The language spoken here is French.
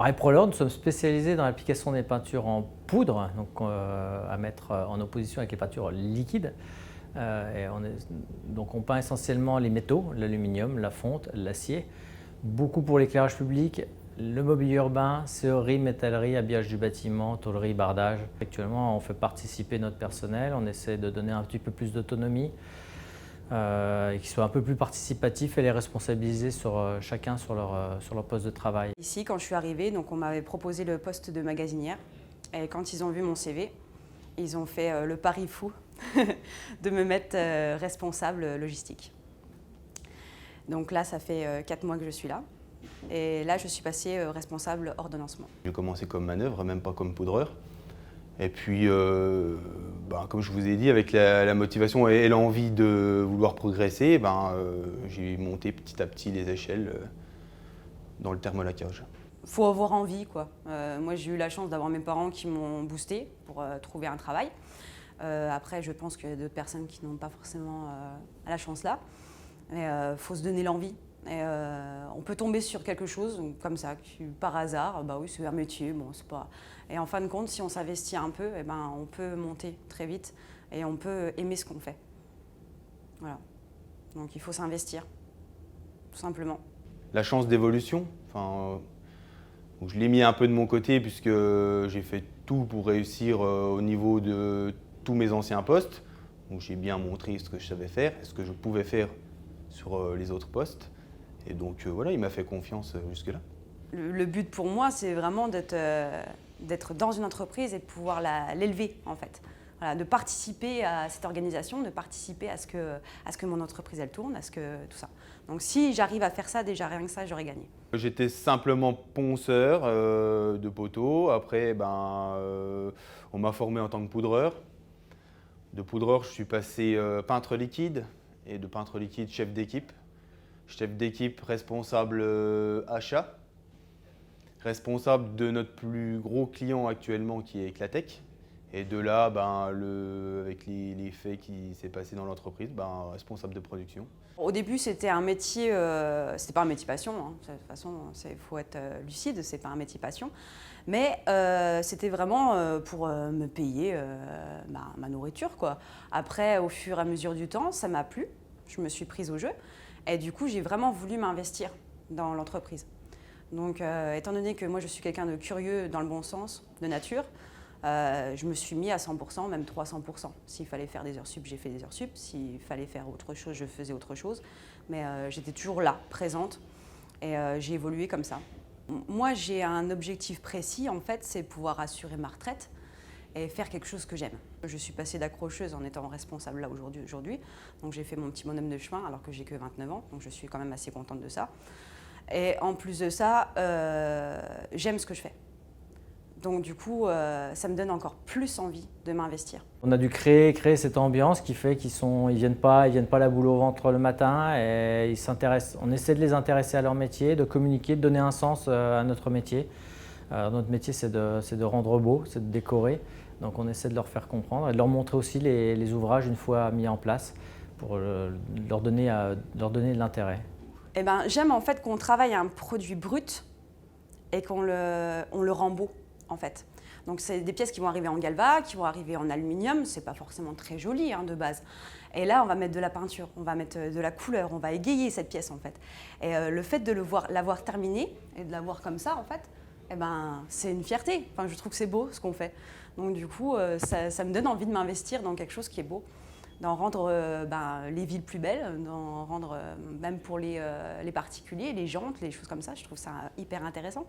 Hyprolor, nous sommes spécialisés dans l'application des peintures en poudre, donc à mettre en opposition avec les peintures liquides. Donc on peint essentiellement les métaux, l'aluminium, la fonte, l'acier, beaucoup pour l'éclairage public, le mobilier urbain, serrurerie, métallerie, habillage du bâtiment, tôlerie, bardage. Actuellement, on fait participer notre personnel, on essaie de donner un petit peu plus d'autonomie, et qu'ils soient un peu plus participatifs et les responsabiliser chacun sur leur poste de travail. Ici, quand je suis arrivée, donc on m'avait proposé le poste de magasinière. Et quand ils ont vu mon CV, ils ont fait le pari fou de me mettre responsable logistique. Donc là, ça fait 4 mois que je suis là. Et là, je suis passée responsable ordonnancement. J'ai commencé comme manœuvre, même pas comme poudreur. Et puis, comme je vous ai dit, avec la motivation et l'envie de vouloir progresser, j'ai monté petit à petit les échelles dans le thermolaquage. Faut avoir envie, quoi. Moi, j'ai eu la chance d'avoir mes parents qui m'ont boosté pour trouver un travail. Après, je pense qu'il y a d'autres personnes qui n'ont pas forcément la chance là. Mais faut se donner l'envie. Et on peut tomber sur quelque chose comme ça, par hasard, oui, c'est un métier, bon, c'est pas. Et en fin de compte, si on s'investit un peu, on peut monter très vite et on peut aimer ce qu'on fait. Voilà. Donc il faut s'investir, tout simplement. La chance d'évolution, je l'ai mis un peu de mon côté puisque j'ai fait tout pour réussir au niveau de tous mes anciens postes. Donc j'ai bien montré ce que je savais faire et ce que je pouvais faire sur les autres postes. Et donc voilà, il m'a fait confiance jusque-là. Le but pour moi, c'est vraiment d'être dans une entreprise et de pouvoir l'élever en fait. Voilà, de participer à cette organisation, de participer à ce que mon entreprise elle tourne, à ce que tout ça. Donc si j'arrive à faire ça, déjà rien que ça, j'aurais gagné. J'étais simplement ponceur de poteaux. Après, on m'a formé en tant que poudreur. De poudreur, je suis passé peintre liquide et de peintre liquide, chef d'équipe. Chef d'équipe responsable achat, responsable de notre plus gros client actuellement qui est Eclatec. Et de là, avec les faits qui s'est passé dans l'entreprise, responsable de production. Au début, c'était un métier, c'était pas un métier passion. Hein. De toute façon, il faut être lucide, c'est pas un métier passion. Mais c'était vraiment pour me payer ma nourriture, quoi. Après, au fur et à mesure du temps, ça m'a plu. Je me suis prise au jeu. Et du coup, j'ai vraiment voulu m'investir dans l'entreprise. Donc, étant donné que moi, je suis quelqu'un de curieux dans le bon sens, de nature, je me suis mis à 100%, même 300%. S'il fallait faire des heures sup, j'ai fait des heures sup. S'il fallait faire autre chose, je faisais autre chose. Mais j'étais toujours là, présente. Et j'ai évolué comme ça. Moi, j'ai un objectif précis, en fait, c'est pouvoir assurer ma retraite et faire quelque chose que j'aime. Je suis passée d'accrocheuse en étant responsable là aujourd'hui. Donc j'ai fait mon petit bonhomme de chemin alors que j'ai que 29 ans. Donc je suis quand même assez contente de ça. Et en plus de ça, j'aime ce que je fais. Donc du coup, ça me donne encore plus envie de m'investir. On a dû créer cette ambiance qui fait qu'ils viennent pas la boule au ventre le matin et ils s'intéressent. On essaie de les intéresser à leur métier, de communiquer, de donner un sens à notre métier. Notre métier, c'est de rendre beau, c'est de décorer. Donc on essaie de leur faire comprendre et de leur montrer aussi les ouvrages une fois mis en place pour leur donner de l'intérêt. J'aime en fait qu'on travaille un produit brut et on le rend beau en fait. Donc c'est des pièces qui vont arriver en galva, qui vont arriver en aluminium, c'est pas forcément très joli de base. Et là on va mettre de la peinture, on va mettre de la couleur, on va égayer cette pièce en fait. Et le fait de l'avoir terminée et de la voir comme ça en fait, c'est une fierté. Enfin, je trouve que c'est beau ce qu'on fait. Donc du coup, ça me donne envie de m'investir dans quelque chose qui est beau, d'en rendre les villes plus belles, d'en rendre même pour les particuliers, les jantes, les choses comme ça. Je trouve ça hyper intéressant.